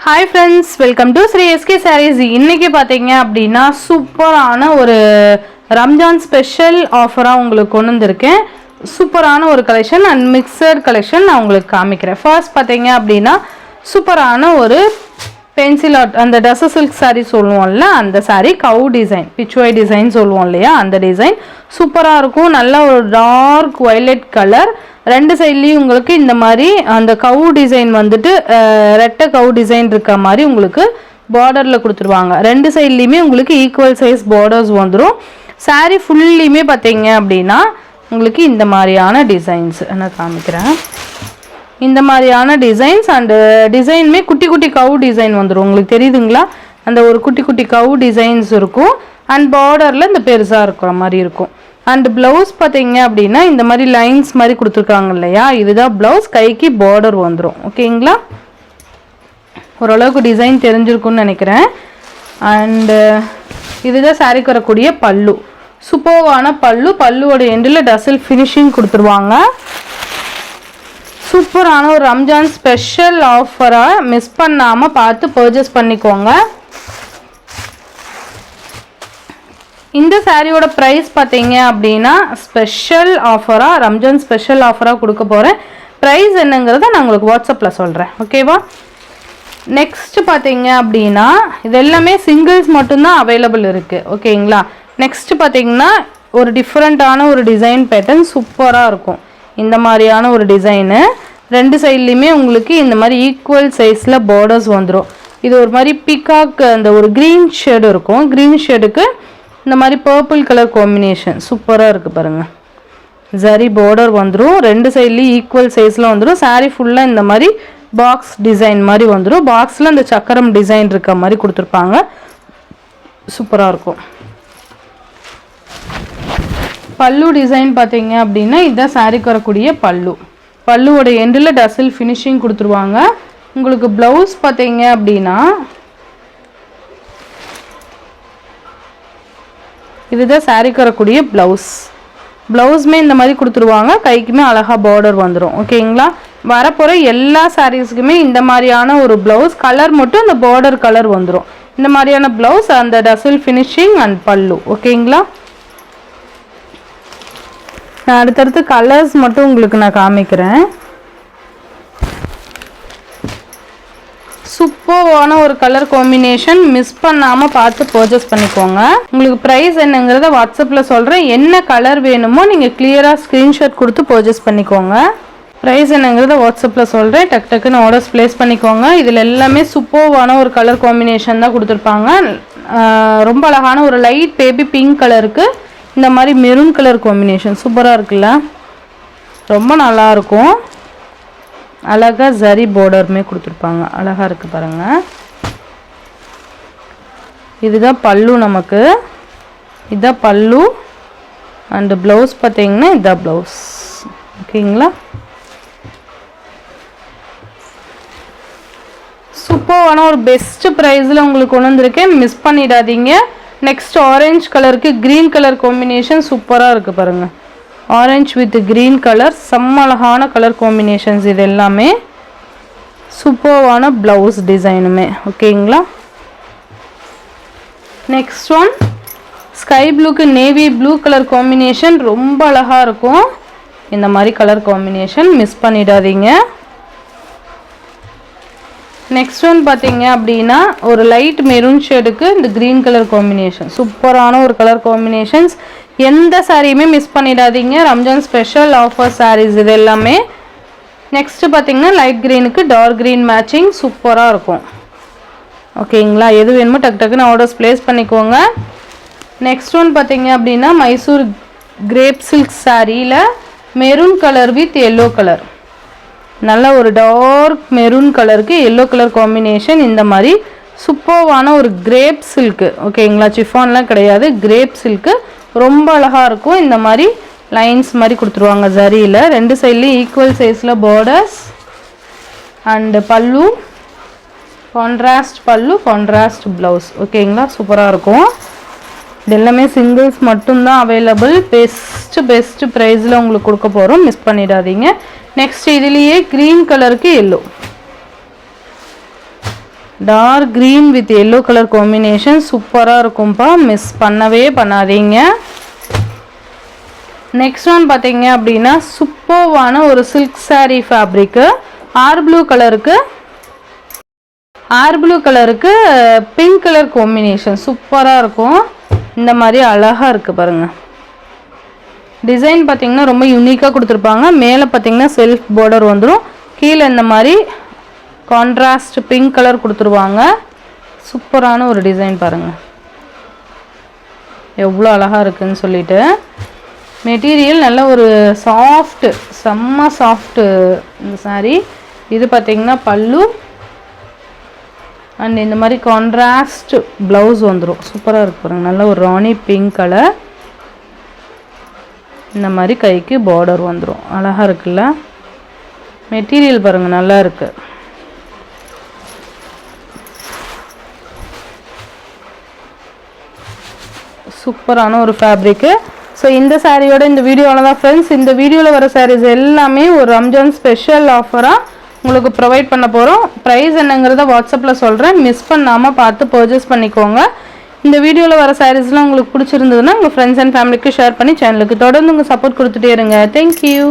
Hi friends, welcome to Sri SK Sarees. இன்னைக்கு பாத்தீங்க அப்படினா சூப்பரான ஒரு ரம்ஜான் ஸ்பெஷல் ஆஃபரா உங்களுக்கு கொண்டு வந்திருக்கேன். சூப்பரான ஒரு கலெக்ஷன் அண்ட் மிக்சட் கலெக்ஷன் நான் உங்களுக்கு காமிக்கிறேன். ஃபர்ஸ்ட் பாத்தீங்க அப்படினா சூப்பரான ஒரு பென்சில் ஆர்ட் அந்த டஸ் சில்க் saree சொல்லுவோம்ல அந்த saree கவ் டிசைன் பிச்வாய் டிசைன் சொல்லுவோம் இல்லையா அந்த டிசைன் சூப்பரா இருக்கும். நல்ல ஒரு டார்க் வயலட் கலர் ரெண்டு சைட்லயும் உங்களுக்கு இந்த மாதிரி அந்த கவ் டிசைன் வந்துட்டு ரெட்டை கவ் டிசைன் இருக்க மாதிரி உங்களுக்கு பார்டர்ல கொடுத்துருவாங்க. ரெண்டு சைட்லயுமே உங்களுக்கு ஈக்குவல் சைஸ் பார்டர்ஸ் வந்துடும். saree ஃபுல்லியுமே பார்த்தீங்க அப்படின்னா உங்களுக்கு இந்த மாதிரியான டிசைன்ஸ் நான் காமிக்கிறேன். இந்த மாதிரியான டிசைன்ஸ் அண்ட் டிசைனுமே குட்டி குட்டி கவ் டிசைன் வந்துடும். உங்களுக்கு தெரியுதுங்களா அந்த ஒரு குட்டி குட்டி கவ் டிசைன்ஸ் இருக்கும் அண்ட் பார்டரில் இந்த பெருசாக இருக்கிற மாதிரி இருக்கும். அண்ட் ப்ளவுஸ் பார்த்தீங்க அப்படின்னா இந்த மாதிரி லைன்ஸ் மாதிரி கொடுத்துருக்காங்க இல்லையா இதுதான் ப்ளவுஸ் கைக்கு பார்டர் வந்துடும். ஓகேங்களா ஓரளவுக்கு டிசைன் தெரிஞ்சிருக்குன்னு நினைக்கிறேன். அண்டு இதுதான் சாரிக்கு வரக்கூடிய பல்லு சூப்பர்வான பல்லு. பல்லுவோட எண்டில் டசல் ஃபினிஷிங் கொடுத்துருவாங்க. சூப்பரான ஒரு ரம்ஜான் ஸ்பெஷல் ஆஃபராக மிஸ் பண்ணாமல் பார்த்து பர்ச்சேஸ் பண்ணிக்கோங்க. இந்த சாரியோட ப்ரைஸ் பார்த்தீங்க அப்படின்னா ஸ்பெஷல் ஆஃபராக ரம்ஜான் ஸ்பெஷல் ஆஃபராக கொடுக்க போகிறேன். ப்ரைஸ் என்னங்கிறத நான் உங்களுக்கு வாட்ஸ்அப்பில் சொல்கிறேன். ஓகேவா நெக்ஸ்ட் பார்த்தீங்க அப்படின்னா இது எல்லாமே சிங்கிள்ஸ் மட்டும்தான் அவைலபிள் இருக்குது. ஓகேங்களா நெக்ஸ்ட் பார்த்தீங்கன்னா ஒரு டிஃப்ரெண்ட்டான ஒரு டிசைன் பேட்டர்ன் சூப்பராக இருக்கும். இந்த மாதிரியான ஒரு டிசைனு ரெண்டு சைட்லேயுமே உங்களுக்கு இந்த மாதிரி ஈக்குவல் சைஸில் பார்டர்ஸ் வந்துடும். இது ஒரு மாதிரி பீகாக் அந்த ஒரு க்ரீன் ஷேடு இருக்கும். க்ரீன் ஷேடுக்கு இந்த மாதிரி பர்பிள் கலர் காம்பினேஷன் சூப்பராக இருக்குது பாருங்கள். ஜரி பார்டர் வந்துடும். ரெண்டு சைட்லேயும் ஈக்குவல் சைஸில் வந்துடும். சாரீ ஃபுல்லாக இந்த மாதிரி பாக்ஸ் டிசைன் மாதிரி வந்துடும். பாக்ஸில் இந்த சக்கரம் டிசைன் இருக்க மாதிரி கொடுத்துருப்பாங்க. சூப்பராக இருக்கும். பல்லு டிசைன் பார்த்தீங்க அப்படின்னா இதுதான் சாரிக்கு வரக்கூடிய பல்லு. பல்லுவோட எண்டில் டசல் ஃபினிஷிங் கொடுத்துருவாங்க. உங்களுக்கு ப்ளவுஸ் பார்த்தீங்க அப்படின்னா இதுதான் சாரிக்கு வரக்கூடிய ப்ளவுஸ். ப்ளவுஸுமே இந்த மாதிரி கொடுத்துருவாங்க. கைக்குமே அழகாக பார்டர் வந்துடும். ஓகேங்களா வரப்போகிற எல்லா சாரீஸுக்குமே இந்த மாதிரியான ஒரு ப்ளவுஸ் கலர் மட்டும் இந்த பார்டர் கலர் வந்துடும். இந்த மாதிரியான ப்ளவுஸ் அந்த டசல் ஃபினிஷிங் அண்ட் பல்லு. ஓகேங்களா நான் அடுத்தடுத்து கலர்ஸ் மட்டும் உங்களுக்கு நான் காமிக்கிறேன். சூப்பரான ஒரு கலர் காம்பினேஷன் மிஸ் பண்ணாமல் பார்த்து பர்ச்சேஸ் பண்ணிக்கோங்க. உங்களுக்கு ப்ரைஸ் என்னங்கிறத வாட்ஸ்அப்பில் சொல்கிறேன். என்ன கலர் வேணுமோ நீங்கள் கிளியராக ஸ்க்ரீன்ஷாட் கொடுத்து பர்ச்சேஸ் பண்ணிக்கோங்க. ப்ரைஸ் என்னங்கிறத வாட்ஸ்அப்பில் சொல்கிறேன். டக்கு டக்குன்னு ஆர்டர்ஸ் ப்ளேஸ் பண்ணிக்கோங்க. இதில் எல்லாமே சூப்பரான ஒரு கலர் காம்பினேஷன் தான் கொடுத்துருப்பாங்க. ரொம்ப அழகான ஒரு லைட் பேபி பிங்க் கலருக்கு இந்த மாதிரி மெரூன் கலர் காம்பினேஷன் சூப்பராக இருக்குல்ல ரொம்ப நல்லாயிருக்கும். அழகாக ஜரி பார்டருமே கொடுத்துருப்பாங்க. அழகாக இருக்குது பாருங்கள். இதுதான் பல்லு நமக்கு. இதுதான் பல்லு அண்டு ப்ளவுஸ் பார்த்தீங்கன்னா இதுதான் ப்ளவுஸ். ஓகேங்களா சூப்பரான ஒரு பெஸ்ட்டு ப்ரைஸில் உங்களுக்கு கொண்டு வந்திருக்கேன். மிஸ் பண்ணிடாதீங்க. நெக்ஸ்ட் ஆரஞ்ச் கலருக்கு க்ரீன் கலர் காம்பினேஷன் சூப்பராக இருக்குது பாருங்கள். ஆரஞ்ச் வித் க்ரீன் கலர் செம்ம அழகான கலர் காம்பினேஷன்ஸ். இது எல்லாமே சூப்பரான ப்ளவுஸ் டிசைனுமே. ஓகேங்களா நெக்ஸ்ட் ஒன் ஸ்கை ப்ளூக்கு நேவி ப்ளூ கலர் காம்பினேஷன் ரொம்ப அழகாக இருக்கும். இந்த மாதிரி கலர் காம்பினேஷன் மிஸ் பண்ணிடாதீங்க. நெக்ஸ்ட் ஒன் பார்த்தீங்க அப்படின்னா ஒரு லைட் மெரூன் ஷேடுக்கு இந்த க்ரீன் கலர் காம்பினேஷன் சூப்பரான ஒரு கலர் காம்பினேஷன்ஸ். எந்த சாரியுமே மிஸ் பண்ணிடாதீங்க. ரம்ஜான் ஸ்பெஷல் ஆஃபர் சாரீஸ் இது எல்லாமே. நெக்ஸ்ட்டு பார்த்தீங்கன்னா லைட் க்ரீனுக்கு டார்க் க்ரீன் மேட்சிங் சூப்பராக இருக்கும். ஓகேங்களா எது வேணுமோ டக்கு டக்குன்னு ஆர்டர்ஸ் ப்ளேஸ் பண்ணிக்கோங்க. நெக்ஸ்ட் ஒன் பார்த்தீங்க அப்படின்னா மைசூர் கிரேப் சில்க் சாரியில் maroon colour with yellow colour நல்ல ஒரு டார்க் மெரூன் கலருக்கு எல்லோ கலர் காம்பினேஷன். இந்த மாதிரி சூப்பர்வான ஒரு கிரேப் சில்க்கு. ஓகேங்களா சிஃபான்லாம் கிடையாது கிரேப் சில்க்கு ரொம்ப அழகாக இருக்கும். இந்த மாதிரி லைன்ஸ் மாதிரி கொடுத்துருவாங்க ஜரியில். ரெண்டு சைட்லேயும் ஈக்குவல் சைஸில் பார்டர்ஸ் அண்டு பல்லு கான்ட்ராஸ்ட் பல்லு கான்ட்ராஸ்ட் ப்ளவுஸ். ஓகேங்களா சூப்பராக இருக்கும். இது எல்லாமே சிங்கிள்ஸ் மட்டும்தான் அவைலபிள். பெஸ்ட்டு ப்ரைஸில் உங்களுக்கு கொடுக்க போகிறோம். மிஸ் பண்ணிடாதீங்க. நெக்ஸ்ட் இதுலேயே க்ரீன் கலருக்கு yellow dark green with yellow colour combination சூப்பராக இருக்கும்ப்பா, மிஸ் பண்ணவே பண்ணாதீங்க. நெக்ஸ்ட் ஒன் பார்த்தீங்க அப்படின்னா சூப்பர்வான ஒரு சில்க் saree ஃபேப்ரிக்கு, ஆர் ப்ளூ கலருக்கு பிங்க் கலர் காம்பினேஷன் சூப்பராக இருக்கும். இந்த மாதிரி அழகாக இருக்குது பாருங்கள். டிசைன் பார்த்தீங்கன்னா ரொம்ப யூனிக்காக கொடுத்துருப்பாங்க. மேலே பார்த்தீங்கன்னா செல்ஃப் பார்டர் வந்துடும், கீழே இந்த மாதிரி கான்ட்ராஸ்ட் பிங்க் கலர் கொடுத்துருவாங்க. சூப்பரான ஒரு டிசைன் பாருங்கள் எவ்வளோ அழகாக இருக்குதுன்னு சொல்லிட்டு. மெட்டீரியல் நல்ல ஒரு சாஃப்ட்டு, செம்ம சாஃப்ட்டு இந்த saree. இது பார்த்தீங்கன்னா பல்லு அண்ட் இந்த மாதிரி கான்ட்ராஸ்ட் ப்ளவுஸ் வந்துடும். சூப்பராக இருக்கு பாருங்க, நல்ல ஒரு ராணி பிங்க் கலர். இந்த மாதிரி கைக்கு பார்டர் வந்துடும், அழகாக இருக்குல்ல. மெட்டீரியல் பாருங்கள் நல்லா இருக்குது. சூப்பரான ஒரு ஃபேப்ரிக்கு. ஸோ இந்த சாரியோட இந்த வீடியோவில் தான் ஃப்ரெண்ட்ஸ், இந்த வீடியோவில் வர சாரீஸ் எல்லாமே ஒரு ரம்ஜான் ஸ்பெஷல் ஆஃபராக உங்களுக்கு ப்ரொவைட் பண்ண போகிறோம். ப்ரைஸ் என்னங்கிறத வாட்ஸ்அப்பில் சொல்கிறேன், மிஸ் பண்ணாமல் பார்த்து பர்ச்சேஸ் பண்ணிக்கோங்க. இந்த வீடியோவில் வர சாரீஸ்லாம் உங்களுக்கு பிடிச்சிருந்ததுன்னா உங்கள் ஃப்ரெண்ட்ஸ் அண்ட் ஃபேமிலிக்கு ஷேர் பண்ணி சேனலுக்கு தொடர்ந்து உங்கள் சப்போர்ட் கொடுத்துட்டே இருங்க. தேங்க்யூ.